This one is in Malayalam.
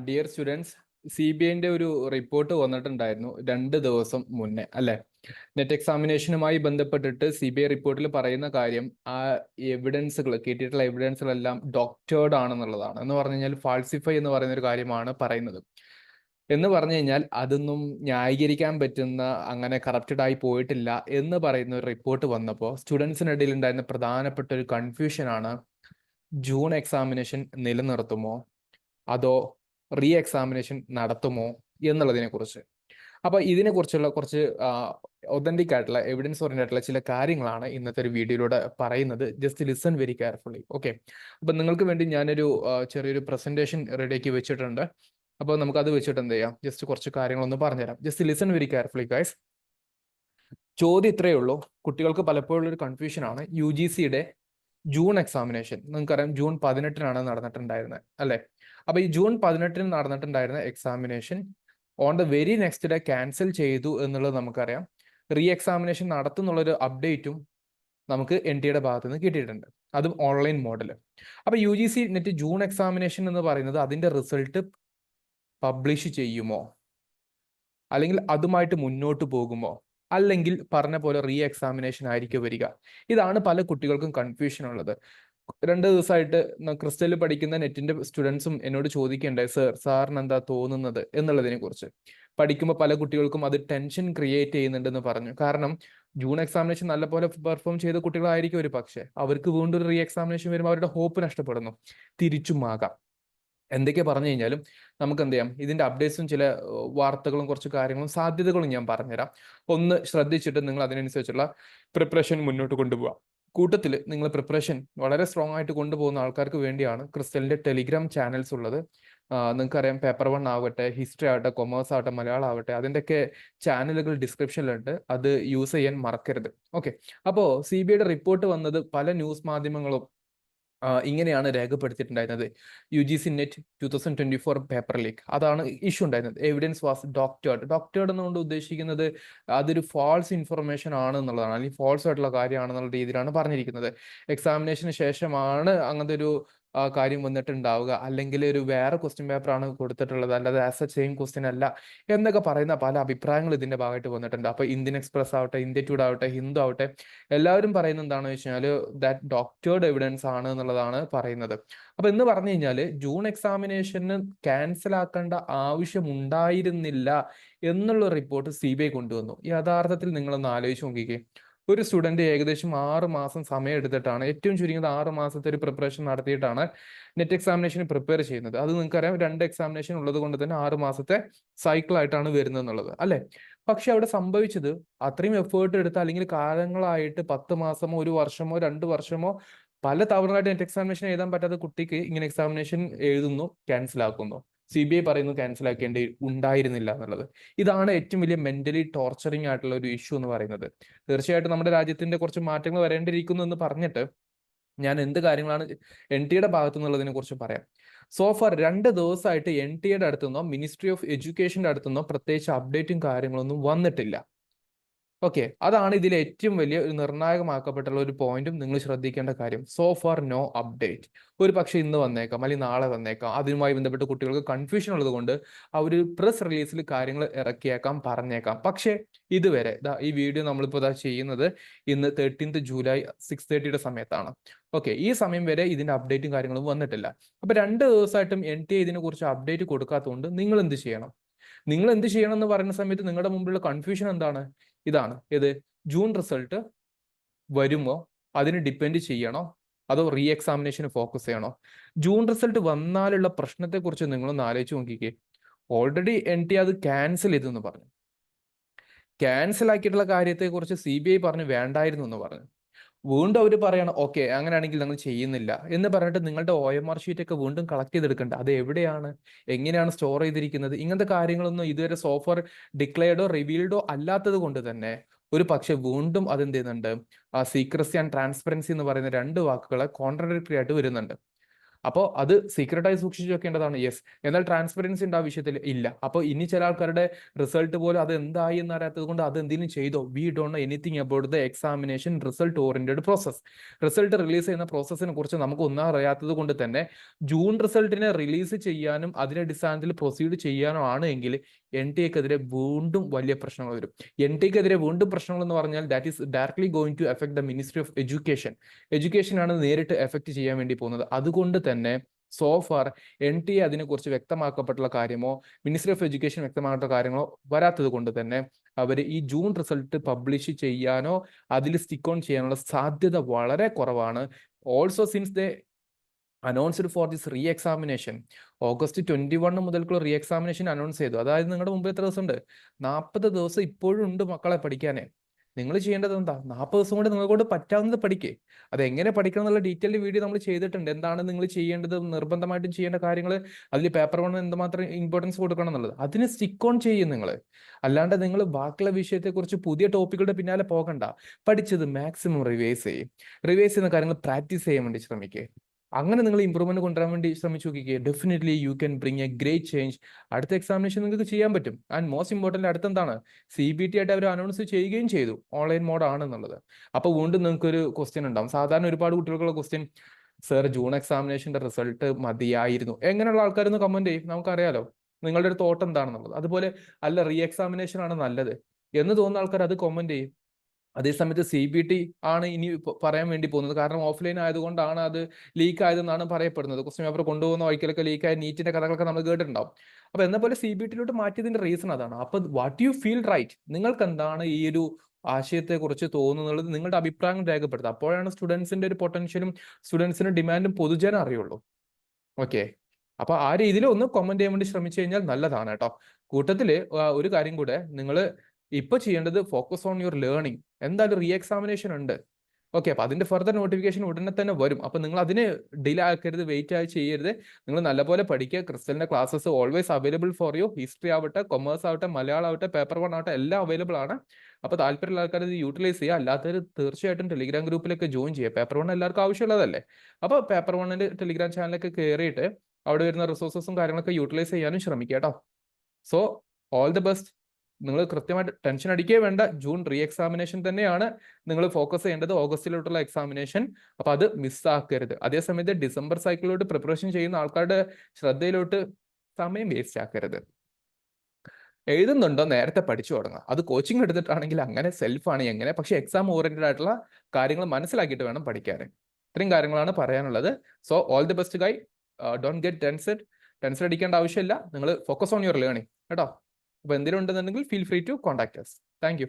ഡിയർ സ്റ്റുഡൻസ്, CBIന്റെ ഒരു റിപ്പോർട്ട് വന്നിട്ടുണ്ടായിരുന്നു 2 ദിവസം മുന്നേ അല്ലെ. നെറ്റ് എക്സാമിനേഷനുമായി ബന്ധപ്പെട്ടിട്ട് CBI റിപ്പോർട്ടിൽ പറയുന്ന കാര്യം ആ എവിഡൻസുകൾ കിട്ടിയിട്ടുള്ള എവിഡൻസുകളെല്ലാം ഡോക്ടേർഡ് ആണെന്നുള്ളതാണ്. എന്ന് പറഞ്ഞു കഴിഞ്ഞാൽ ഫാൾസിഫൈ എന്ന് പറയുന്ന ഒരു കാര്യമാണ് പറയുന്നത്. എന്ന് പറഞ്ഞു കഴിഞ്ഞാൽ അതൊന്നും ന്യായീകരിക്കാൻ പറ്റുന്ന, അങ്ങനെ കറപ്റ്റഡ് ആയി പോയിട്ടില്ല എന്ന് പറയുന്ന ഒരു റിപ്പോർട്ട് വന്നപ്പോൾ സ്റ്റുഡൻസിനിടയിൽ ഉണ്ടായിരുന്ന പ്രധാനപ്പെട്ട ഒരു കൺഫ്യൂഷനാണ്: ജൂൺ എക്സാമിനേഷൻ നിലനിർത്തുമോ അതോ റീ എക്സാമിനേഷൻ നടത്തുമോ എന്നുള്ളതിനെ കുറിച്ച്. അപ്പൊ ഇതിനെക്കുറിച്ചുള്ള കുറച്ച് ഒതന്റിക് ആയിട്ടുള്ള എവിഡൻസ് ഓറിയന്റഡ് ആയിട്ടുള്ള ചില കാര്യങ്ങളാണ് ഇന്നത്തെ ഒരു വീഡിയോയിലൂടെ പറയുന്നത്. Just listen very carefully. Okay, അപ്പൊ നിങ്ങൾക്ക് വേണ്ടി ഞാനൊരു ചെറിയൊരു പ്രസന്റേഷൻ റെഡിയാക്കി വെച്ചിട്ടുണ്ട്. അപ്പോൾ നമുക്ക് അത് വെച്ചിട്ട് എന്ത് ചെയ്യാം, ജസ്റ്റ് കുറച്ച് കാര്യങ്ങളൊന്ന് പറഞ്ഞുതരാം. Just listen very carefully guys. ചോദ്യം ഇത്രയേ ഉള്ളൂ. കുട്ടികൾക്ക് പലപ്പോഴും ഒരു കൺഫ്യൂഷൻ ആണ് UGCയുടെ ജൂൺ എക്സാമിനേഷൻ. നിങ്ങൾക്കറിയാം ജൂൺ 18-നാണ് നടന്നിട്ടുണ്ടായിരുന്നത് അല്ലെ. അപ്പൊ ഈ ജൂൺ 18-ന് നടന്നിട്ടുണ്ടായിരുന്ന examination on the very next day cancel ചെയ്തു എന്നുള്ളത് നമുക്കറിയാം. റീ എക്സാമിനേഷൻ നടത്തുന്നുള്ളൊരു അപ്ഡേറ്റും നമുക്ക് NTAയുടെ ഭാഗത്ത് നിന്ന് കിട്ടിയിട്ടുണ്ട്, അതും ഓൺലൈൻ മോഡൽ. അപ്പൊ UGC നെറ്റ് ജൂൺ എക്സാമിനേഷൻ എന്ന് പറയുന്നത് അതിന്റെ റിസൾട്ട് പബ്ലിഷ് ചെയ്യുമോ, അല്ലെങ്കിൽ അതുമായിട്ട് മുന്നോട്ട് പോകുമോ, അല്ലെങ്കിൽ പറഞ്ഞ പോലെ റീ എക്സാമിനേഷൻ ആയിരിക്കും വരിക? ഇതാണ് പല കുട്ടികൾക്കും കൺഫ്യൂഷൻ ഉള്ളത്. 2 ദിവസമായിട്ട് ക്രിസ്റ്റലിൽ പഠിക്കുന്ന നെറ്റിന്റെ സ്റ്റുഡൻസും എന്നോട് ചോദിക്കേണ്ടായി, സാറിന് എന്താ തോന്നുന്നത് എന്നുള്ളതിനെ കുറിച്ച്. പഠിക്കുമ്പോൾ പല കുട്ടികൾക്കും അത് ടെൻഷൻ ക്രിയേറ്റ് ചെയ്യുന്നുണ്ടെന്ന് പറഞ്ഞു. കാരണം ജൂൺ എക്സാമിനേഷൻ നല്ലപോലെ പെർഫോം ചെയ്ത കുട്ടികളായിരിക്കും ഒരു പക്ഷേ, അവർക്ക് വീണ്ടും ഒരു റീ എക്സാമിനേഷൻ വരുമ്പോൾ അവരുടെ ഹോപ്പ് നഷ്ടപ്പെടുന്നു. തിരിച്ചുമാകാം. എന്തൊക്കെ പറഞ്ഞു കഴിഞ്ഞാലും നമുക്ക് എന്ത് ചെയ്യാം, ഇതിന്റെ അപ്ഡേറ്റ്സും ചില വാർത്തകളും കുറച്ച് കാര്യങ്ങളും സാധ്യതകളും ഞാൻ പറഞ്ഞുതരാം. ഒന്ന് ശ്രദ്ധിച്ചിട്ട് നിങ്ങൾ അതിനനുസരിച്ചുള്ള പ്രിപ്പറേഷൻ മുന്നോട്ട് കൊണ്ടുപോകാം. കൂട്ടത്തിൽ നിങ്ങൾ പ്രിപ്പറേഷൻ വളരെ സ്ട്രോങ് ആയിട്ട് കൊണ്ടുപോകുന്ന ആൾക്കാർക്ക് വേണ്ടിയാണ് ക്രിസ്റ്റലിന്റെ ടെലിഗ്രാം ചാനൽസ് ഉള്ളത്. നിങ്ങൾക്കറിയാം, പേപ്പർ 1 ആവട്ടെ, ഹിസ്റ്ററി ആവട്ടെ, കൊമേഴ്സ് ആവട്ടെ, മലയാളം ആവട്ടെ, അതിൻ്റെയൊക്കെ ചാനലുകൾ ഡിസ്ക്രിപ്ഷനിലുണ്ട്. അത് യൂസ് ചെയ്യാൻ മറക്കരുത്. ഓക്കെ, അപ്പോൾ CBIയുടെ റിപ്പോർട്ട് വന്നത് പല ന്യൂസ് മാധ്യമങ്ങളും ഇങ്ങനെയാണ് രേഖപ്പെടുത്തിയിട്ടുണ്ടായിരുന്നത്: UGC നെറ്റ് 2024 പേപ്പർ ലീക്ക്. അതാണ് ഇഷ്യൂ ഉണ്ടായിരുന്നത്. എവിഡൻസ് വാസ് ഡോക്ടേർഡ് എന്നുകൊണ്ട് ഉദ്ദേശിക്കുന്നത് അതൊരു ഫാൾസ് ഇൻഫർമേഷൻ ആണ് എന്നുള്ളതാണ്, അല്ലെങ്കിൽ ഫാൾസ് ആയിട്ടുള്ള കാര്യമാണെന്നുള്ള രീതിയിലാണ് പറഞ്ഞിരിക്കുന്നത്. എക്സാമിനേഷന് ശേഷമാണ് അങ്ങനത്തെ ഒരു കാര്യം വന്നിട്ടുണ്ടാവുക, അല്ലെങ്കിൽ ഒരു വേറെ ക്വസ്റ്റ്യൻ പേപ്പറാണ് കൊടുത്തിട്ടുള്ളത്, അല്ലാതെ ആസ് എ സെയിം ക്വസ്റ്റ്യൻ അല്ല എന്നൊക്കെ പറയുന്ന പല അഭിപ്രായങ്ങൾ ഇതിന്റെ ഭാഗമായിട്ട് വന്നിട്ടുണ്ട്. അപ്പൊ ഇന്ത്യൻ എക്സ്പ്രസ് ആവട്ടെ, ഇന്ത്യ ടുഡേ ആവട്ടെ, ഹിന്ദു ആവട്ടെ, എല്ലാവരും പറയുന്നത് എന്താണെന്ന് വെച്ച് കഴിഞ്ഞാൽ ദാറ്റ് ഡോക്ടേർഡ് എവിഡൻസ് ആണ് എന്നുള്ളതാണ് പറയുന്നത്. അപ്പൊ എന്ന് പറഞ്ഞു കഴിഞ്ഞാൽ ജൂൺ എക്സാമിനേഷന് ക്യാൻസൽ ആക്കേണ്ട ആവശ്യമുണ്ടായിരുന്നില്ല എന്നുള്ള റിപ്പോർട്ട് CBI കൊണ്ടുവന്നു. യഥാർത്ഥത്തിൽ നിങ്ങളൊന്ന് ആലോചിച്ച് നോക്കിക്കേ, ഒരു സ്റ്റുഡന്റ് ഏകദേശം 6 മാസം സമയം എടുത്തിട്ടാണ്, ഏറ്റവും ചുരുങ്ങിയത് 6 മാസത്തെ ഒരു പ്രിപ്പറേഷൻ നടത്തിയിട്ടാണ് നെറ്റ് എക്സാമിനേഷന് പ്രിപ്പയർ ചെയ്യുന്നത്. അത് നിങ്ങൾക്കറിയാം, 2 എക്സാമിനേഷൻ ഉള്ളത് കൊണ്ട് തന്നെ 6 മാസത്തെ സൈക്കിൾ ആയിട്ടാണ് വരുന്നത് എന്നുള്ളത് അല്ലെ. പക്ഷെ അവിടെ സംഭവിച്ചത്, അത്രയും എഫേർട്ട് എടുത്ത് അല്ലെങ്കിൽ കാലങ്ങളായിട്ട് 10 മാസമോ 1 വർഷമോ 2 വർഷമോ പല തവണയായിട്ട് നെറ്റ് എക്സാമിനേഷൻ എഴുതാൻ പറ്റാത്ത കുട്ടിക്ക് ഇങ്ങനെ എക്സാമിനേഷൻ എഴുതുന്നു, ക്യാൻസൽ ആക്കുന്നു. CBI പറയുന്നു ക്യാൻസൽ ആക്കേണ്ടി ഉണ്ടായിരുന്നില്ല എന്നുള്ളത്. ഇതാണ് ഏറ്റവും വലിയ മെന്റലി ടോർച്ചറിങ് ആയിട്ടുള്ള ഒരു ഇഷ്യൂ എന്ന് പറയുന്നത്. തീർച്ചയായിട്ടും നമ്മുടെ രാജ്യത്തിന്റെ കുറച്ച് മാറ്റങ്ങൾ വരേണ്ടിയിരിക്കുന്നു എന്ന് പറഞ്ഞിട്ട് ഞാൻ എന്ത് കാര്യങ്ങളാണ് NTAയുടെ ഭാഗത്തു നിന്നുള്ളതിനെ കുറിച്ച് പറയാം. സോഫാർ 2 ദിവസമായിട്ട് NTAയുടെ അടുത്തുനിന്നോ മിനിസ്ട്രി ഓഫ് എഡ്യൂക്കേഷന്റെ അടുത്തുനിന്നോ പ്രത്യേകിച്ച് അപ്ഡേറ്റും കാര്യങ്ങളൊന്നും വന്നിട്ടില്ല. ഓക്കെ, അതാണ് ഇതിൽ ഏറ്റവും വലിയ ഒരു നിർണായകമാക്കപ്പെട്ടുള്ള ഒരു പോയിന്റും നിങ്ങൾ ശ്രദ്ധിക്കേണ്ട കാര്യം. So far no update. ഒരു പക്ഷേ ഇന്ന് വന്നേക്കാം, അല്ലെങ്കിൽ നാളെ വന്നേക്കാം. അതുമായി ബന്ധപ്പെട്ട് കുട്ടികൾക്ക് കൺഫ്യൂഷൻ ഉള്ളത് കൊണ്ട് അവർ പ്രസ് റിലീസിൽ കാര്യങ്ങൾ ഇറക്കിയേക്കാം, പറഞ്ഞേക്കാം. പക്ഷേ ഇതുവരെ ഈ വീഡിയോ നമ്മളിപ്പോൾ ചെയ്യുന്നത് ഇന്ന് 13th ജൂലൈ 6:30 സമയത്താണ്. ഓക്കെ, ഈ സമയം വരെ ഇതിന്റെ അപ്ഡേറ്റും കാര്യങ്ങളും വന്നിട്ടില്ല. അപ്പൊ 2 ദിവസമായിട്ടും NTA ഇതിനെ കുറിച്ച് അപ്ഡേറ്റ് കൊടുക്കാത്തതുകൊണ്ട് നിങ്ങൾ എന്ത് ചെയ്യണം? നിങ്ങൾ എന്ത് ചെയ്യണം എന്ന് പറയുന്ന സമയത്ത് നിങ്ങളുടെ മുമ്പിലുള്ള കൺഫ്യൂഷൻ എന്താണ്? ഇതാണ്. ഏത്? ജൂൺ റിസൾട്ട് വരുമോ, അതിന് ഡിപ്പെൻഡ് ചെയ്യണോ, അതോ റീ എക്സാമിനേഷന് ഫോക്കസ് ചെയ്യണോ? ജൂൺ റിസൾട്ട് വന്നാലുള്ള പ്രശ്നത്തെക്കുറിച്ച് നിങ്ങളൊന്ന് ആലോചിച്ച് നോക്കിക്കേ. ഓൾറെഡി NTA അത് ക്യാൻസൽ ചെയ്തെന്ന് പറഞ്ഞു. ക്യാൻസൽ ആക്കിയിട്ടുള്ള കാര്യത്തെക്കുറിച്ച് CBI പറഞ്ഞു വേണ്ടായിരുന്നു എന്ന് പറഞ്ഞു. വീണ്ടും അവർ പറയണം ഓക്കെ അങ്ങനെയാണെങ്കിൽ ഞങ്ങൾ ചെയ്യുന്നില്ല എന്ന് പറഞ്ഞിട്ട് നിങ്ങളുടെ OMR ഷീറ്റ് ഒക്കെ വീണ്ടും കളക്ട് ചെയ്തെടുക്കണ്ട. അത് എവിടെയാണ്, എങ്ങനെയാണ് സ്റ്റോർ ചെയ്തിരിക്കുന്നത്, ഇങ്ങനത്തെ കാര്യങ്ങളൊന്നും ഇതുവരെ സോഫ്റ്റ്വെയർ ഡിക്ലെയർഡോ റിവീൽഡോ അല്ലാത്തത് കൊണ്ട് തന്നെ ഒരു പക്ഷെ വീണ്ടും അതെന്ത് ചെയ്യുന്നുണ്ട്, സീക്രസി ആൻഡ് ട്രാൻസ്പെറൻസി എന്ന് പറയുന്ന 2 വാക്കുകളെ കോൺട്രഡിക്ടറി ആയിട്ട് വരുന്നുണ്ട്. അപ്പോൾ അത് സീക്രട്ടായി സൂക്ഷിച്ചു വെക്കേണ്ടതാണ്. യെസ്. എന്നാൽ ട്രാൻസ്പെറൻസി ഉണ്ട് ആ വിഷയത്തിൽ? ഇല്ല. അപ്പോൾ ഇനി ചില ആൾക്കാരുടെ റിസൾട്ട് പോലും അത് എന്തായി എന്നറിയാത്തത് കൊണ്ട് അത് എന്തെങ്കിലും ചെയ്തോ? We don't know anything about the examination result oriented process. Result release ചെയ്യുന്ന പ്രോസസ്സിനെ കുറിച്ച് നമുക്ക് ഒന്നും അറിയാത്തത് കൊണ്ട് തന്നെ ജൂൺ റിസൾട്ടിനെ റിലീസ് ചെയ്യാനും അതിന്റെ അടിസ്ഥാനത്തിൽ പ്രൊസീഡ് ചെയ്യാനോ ആണ് എങ്കിൽ NTA-ക്കെതിരെ വീണ്ടും വലിയ പ്രശ്നങ്ങൾ വരും. NTA-ക്കെതിരെ വീണ്ടും പ്രശ്നങ്ങൾ എന്ന് പറഞ്ഞാൽ that is directly going to effect the ministry of education ആണ് നേരിട്ട് എഫക്ട് ചെയ്യാൻ വേണ്ടി പോകുന്നത്. അതുകൊണ്ട് തന്നെ സോ ഫാർ NTA അതിനെക്കുറിച്ച് വ്യക്തമാക്കപ്പെട്ടുള്ള കാര്യമോ മിനിസ്ട്രി ഓഫ് എഡ്യൂക്കേഷൻ വ്യക്തമായിട്ടുള്ള കാര്യങ്ങളോ വരാത്തത് കൊണ്ട് തന്നെ അവർ ഈ ജൂൺ റിസൾട്ട് പബ്ലിഷ് ചെയ്യാനോ അതിൽ സ്റ്റിക്ക് ഓൺ ചെയ്യാനുള്ള സാധ്യത വളരെ കുറവാണ്. Also since they announced for this re examination, August 21 മുതൽക്കുള്ള റീ എക്സാമിനേഷൻ അനൗൺസ് ചെയ്തു. അതായത് നിങ്ങളുടെ മുമ്പ് എത്ര ദിവസം ഉണ്ട്? 40 ദിവസം ഇപ്പോഴും ഉണ്ട് മക്കളെ പഠിക്കാനേ. നിങ്ങൾ ചെയ്യേണ്ടത് എന്താ? 40 ദിവസം കൊണ്ട് നിങ്ങളെക്കൊണ്ട് പറ്റാവുന്നത് പഠിക്കേ. അതെങ്ങനെ പഠിക്കണം എന്നുള്ള ഡീറ്റെയിൽഡ് വീഡിയോ നമ്മൾ ചെയ്തിട്ടുണ്ട്. എന്താണ് നിങ്ങൾ ചെയ്യേണ്ടത്, നിർബന്ധമായിട്ടും ചെയ്യേണ്ട കാര്യങ്ങൾ, അതിൽ പേപ്പർ 1 എന്തുമാത്രം ഇമ്പോർട്ടൻസ് കൊടുക്കണം എന്നുള്ളത്. അതിന് സ്റ്റിക്ക് ഓൺ ചെയ്യും നിങ്ങൾ. അല്ലാണ്ട് നിങ്ങൾ ബാക്കിയുള്ള വിഷയത്തെക്കുറിച്ച് പുതിയ ടോപ്പിക്കുകളുടെ പിന്നാലെ പോകണ്ട. പഠിച്ചത് മാക്സിമം റിവൈസ് ചെയ്യും. റിവൈസ് ചെയ്യുന്ന കാര്യങ്ങൾ പ്രാക്ടീസ് ചെയ്യാൻ വേണ്ടി ശ്രമിക്കുക. അങ്ങനെ നിങ്ങൾ ഇമ്പ്രൂവ്മെന്റ് കൊണ്ടുവരാൻ വേണ്ടി ശ്രമിച്ചു നോക്കിക്കേ. Definitely you can bring A great change. അടുത്ത എക്സാമിനേഷൻ നിങ്ങൾക്ക് ചെയ്യാൻ പറ്റും. ആൻഡ് മോസ്റ്റ് ഇമ്പോർട്ടൻ്റ് അടുത്തെന്താണ്, CBT ആയിട്ട് അവർ അനൗൺസ് ചെയ്യുകയും ചെയ്തു ഓൺലൈൻ മോഡ് ആണെന്നുള്ളത്. അപ്പോൾ വീണ്ടും നിങ്ങൾക്ക് ഒരു ക്വസ്റ്റ്യൻ ഉണ്ടാവും. സാധാരണ ഒരുപാട് കുട്ടികൾക്കുള്ള ക്വസ്റ്റ്യൻ, സർ ജൂൺ എക്സാമിനേഷന്റെ റിസൾട്ട് മതിയായിരുന്നു. എങ്ങനെയുള്ള ആൾക്കാരൊന്ന് കമന്റ് ചെയ്യും, നമുക്കറിയാലോ നിങ്ങളുടെ ഒരു തോട്ട് എന്താണെന്നുള്ളത്. അതുപോലെ അല്ല റീ എക്സാമിനേഷൻ ആണ് നല്ലത് എന്ന് തോന്നുന്ന ആൾക്കാർ അത് കമന്റ് ചെയ്യും. അതേസമയത്ത് CBT ആണ് ഇനി പറയാൻ വേണ്ടി പോകുന്നത്. കാരണം ഓഫ്ലൈൻ ആയതുകൊണ്ടാണ് അത് ലീക്ക് ആയതെന്നാണ് പറയപ്പെടുന്നത്. ക്വസ്റ്റ്യൻ പേപ്പർ കൊണ്ടുപോകുന്ന വഴിക്കലൊക്കെ ലീക്കായ നീറ്റിന്റെ കഥകളൊക്കെ നമ്മൾ കേട്ടിട്ടുണ്ടാവും. അപ്പൊ എന്ന പോലെ CBT-യിലോട്ട് മാറ്റിയതിന്റെ റീസൺ അതാണ്. അപ്പൊ വാട്ട് യു ഫീൽ റൈറ്റ്, നിങ്ങൾക്ക് എന്താണ് ഈ ഒരു ആശയത്തെ കുറിച്ച് തോന്നുന്നുള്ളത് നിങ്ങളുടെ അഭിപ്രായം രേഖപ്പെടുത്തുക. അപ്പോഴാണ് സ്റ്റുഡൻസിന്റെ ഒരു പൊട്ടൻഷ്യലും സ്റ്റുഡൻസിന്റെ ഡിമാൻഡും പൊതുജനം അറിയുള്ളൂ. ഓക്കെ, അപ്പൊ ആ രീതിയിൽ ഒന്ന് കമന്റ് ചെയ്യാൻ വേണ്ടി ശ്രമിച്ചു കഴിഞ്ഞാൽ നല്ലതാണ് കേട്ടോ. കൂട്ടത്തില് ഒരു കാര്യം കൂടെ, നിങ്ങൾ ഇപ്പൊ ചെയ്യേണ്ടത് ഫോക്കസ് ഓൺ യുവർ ലേണിംഗ്. എന്തായാലും റീ എക്സാമിനേഷൻ ഉണ്ട്. ഓക്കെ, അപ്പൊ അതിന്റെ ഫർദർ നോട്ടിഫിക്കേഷൻ ഉടനെ തന്നെ വരും. അപ്പൊ നിങ്ങൾ അതിന് ഡിലേ ആക്കരുത്, വെയിറ്റ് ആയി ചെയ്യരുത്. നിങ്ങൾ നല്ലപോലെ പഠിക്കുക. ക്രിസ്റ്റലിന്റെ classes always available for you. History ആവട്ടെ, കൊമേഴ്സ് ആവട്ടെ, മലയാളം ആവട്ടെ, പേപ്പർ 1 ആവട്ടെ, എല്ലാം അവൈലബിൾ ആണ്. അപ്പൊ താല്പര്യമുള്ള ആൾക്കാർ ഇത് യൂട്ടിലൈസ് ചെയ്യുക. അല്ലാത്തവർ തീർച്ചയായിട്ടും ടെലിഗ്രാം ഗ്രൂപ്പിലൊക്കെ ജോയിൻ ചെയ്യുക. പേപ്പർ 1 എല്ലാവർക്കും ആവശ്യമുള്ളതല്ലേ. അപ്പോൾ പേപ്പർ 1ന്റെ ടെലിഗ്രാം ചാനലൊക്കെ കയറിയിട്ട് അവിടെ വരുന്ന റിസോഴ്സസും കാര്യങ്ങളൊക്കെ യൂട്ടിലൈസ് ചെയ്യാനും ശ്രമിക്കുക കേട്ടോ. So all the best. നിങ്ങൾ കൃത്യമായിട്ട് ടെൻഷൻ അടിക്കേ വേണ്ട. ജൂൺ റീ എക്സാമിനേഷൻ തന്നെയാണ് നിങ്ങൾ ഫോക്കസ് ചെയ്യേണ്ടത്, ഓഗസ്റ്റിലോട്ടുള്ള എക്സാമിനേഷൻ. അപ്പൊ അത് മിസ്സാക്കരുത്. അതേസമയത്ത് ഡിസംബർ സൈക്കിളിലോട്ട് പ്രിപ്പറേഷൻ ചെയ്യുന്ന ആൾക്കാരുടെ ശ്രദ്ധയിലോട്ട് സമയം വേസ്റ്റ് ആക്കരുത്. എഴുതുന്നുണ്ടോ നേരത്തെ പഠിച്ചു തുടങ്ങുക. അത് കോച്ചിങ് എടുത്തിട്ടാണെങ്കിൽ അങ്ങനെ സെൽഫാണ് എങ്ങനെ, പക്ഷെ എക്സാം ഓറിയന്റഡ് ആയിട്ടുള്ള കാര്യങ്ങൾ മനസ്സിലാക്കിയിട്ട് വേണം പഠിക്കാൻ. ഇത്രയും കാര്യങ്ങളാണ് പറയാനുള്ളത്. So all the best Guy. Don't get tension അടിക്കേണ്ട ആവശ്യമില്ല. നിങ്ങൾ ഫോക്കസ് ഓൺ യുവർ ലേണിംഗ് കേട്ടോ. അപ്പൊ എന്തെങ്കിലും ഉണ്ടെന്നുണ്ടെങ്കിൽ feel free to contact us. Thank U.